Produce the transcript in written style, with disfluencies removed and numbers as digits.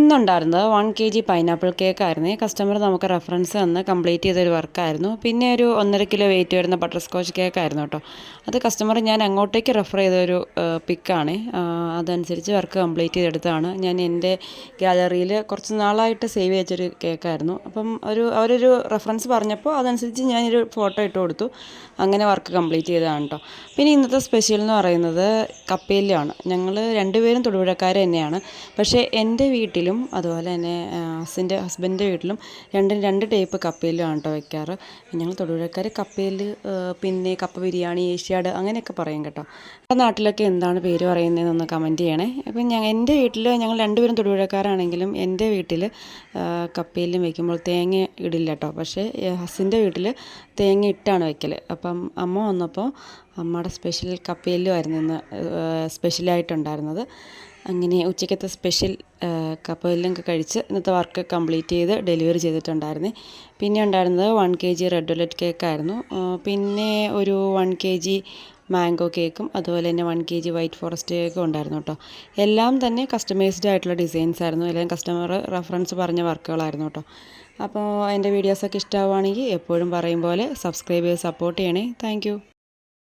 ഇന്നുണ്ടായിരുന്നത് 1 kg pineapple കേക്കായിരുന്നു. Customer നമുക്ക് reference തന്ന് complete ചെയ്തൊരു വർക്കായിരുന്നു. പിന്നെ ഒരു 1.5 കിലോ വെയിറ്റ് വരുന്ന ബട്ടർ സ്കോച്ച് കേക്കായിരുന്നു കേട്ടോ. അത് കസ്റ്റമർ ഞാൻ അങ്ങോട്ടേക്ക് റെഫർ ചെയ്തൊരു പിക്കാണ്. അതനുസരിച്ച് വർക്ക് കംപ്ലീറ്റ് ചെയ്തെടുത്തതാണ്. ഞാൻ എൻ്റെ ഗാലറിയിൽ കുറച്ച് നാളായിട്ട് സേവ് ചെയ്തൊരു കേക്കായിരുന്നു. അപ്പം അവരൊരു റെഫറൻസ് പറഞ്ഞപ്പോൾ അതനുസരിച്ച് ഞാനൊരു ഫോട്ടോ ഇട്ട് കൊടുത്തു. അങ്ങനെ വർക്ക് കംപ്ലീറ്റ് ചെയ്തതാണ് കേട്ടോ. പിന്നെ ഇന്നത്തെ സ്പെഷ്യൽ എന്ന് പറയുന്നത് കപ്പേലിയാണ്. ഞങ്ങൾ രണ്ടുപേരും തൊടുപുഴക്കാർ തന്നെയാണ്. പക്ഷേ എൻ്റെ വീട്ടിലും അതുപോലെ തന്നെ ഹസ്ബൻഡിൻ്റെ വീട്ടിലും രണ്ട് ടൈപ്പ് കപ്പയിലുമാണ് കേട്ടോ വയ്ക്കാറ്. ഞങ്ങൾ തൊടുപുഴക്കാർ കപ്പയിൽ, പിന്നെ കപ്പ ബിരിയാണി, ഏഷ്യാഡ് അങ്ങനെയൊക്കെ പറയും കേട്ടോ. നമ്മുടെ നാട്ടിലൊക്കെ എന്താണ് പേര് പറയുന്നതെന്നൊന്ന് കമൻറ്റ് ചെയ്യണേ. അപ്പം എൻ്റെ വീട്ടിൽ ഞങ്ങൾ രണ്ടുപേരും തൊടുപുഴക്കാരാണെങ്കിലും എൻ്റെ വീട്ടിൽ കപ്പയിലും വയ്ക്കുമ്പോൾ തേങ്ങ ഇടില്ല കേട്ടോ. പക്ഷേ ഹസ്സിൻ്റെ വീട്ടിൽ തേങ്ങ ഇട്ടാണ് വയ്ക്കൽ. അപ്പം അമ്മ വന്നപ്പോൾ അമ്മയുടെ സ്പെഷ്യൽ കപ്പയിലുമായിരുന്നു ഇന്ന് സ്പെഷ്യലായിട്ടുണ്ടായിരുന്നത്. അങ്ങനെ ഉച്ചയ്ക്കത്തെ സ്പെഷ്യൽ കപ്പയിലൊക്കെ കഴിച്ച് ഇന്നത്തെ വർക്ക് കംപ്ലീറ്റ് ചെയ്ത് ഡെലിവറി ചെയ്തിട്ടുണ്ടായിരുന്നു. പിന്നെ ഉണ്ടായിരുന്നത് 1 kg റെഡ് വെൽവെറ്റ് കേക്കായിരുന്നു. പിന്നെ ഒരു 1 kg മാംഗോ കേക്കും അതുപോലെ തന്നെ 1 kg വൈറ്റ് ഫോറസ്റ്റ് കേക്കും ഉണ്ടായിരുന്നു കേട്ടോ. എല്ലാം തന്നെ കസ്റ്റമൈസ്ഡ് ആയിട്ടുള്ള ഡിസൈൻസ് ആയിരുന്നു. എല്ലാം കസ്റ്റമർ റെഫറൻസ് പറഞ്ഞ വർക്കുകളായിരുന്നു കേട്ടോ. അപ്പോൾ എൻ്റെ വീഡിയോസൊക്കെ ഇഷ്ടമാവുകയാണെങ്കിൽ എപ്പോഴും പറയും പോലെ സബ്സ്ക്രൈബ് ചെയ്ത് സപ്പോർട്ട് ചെയ്യണേ. താങ്ക്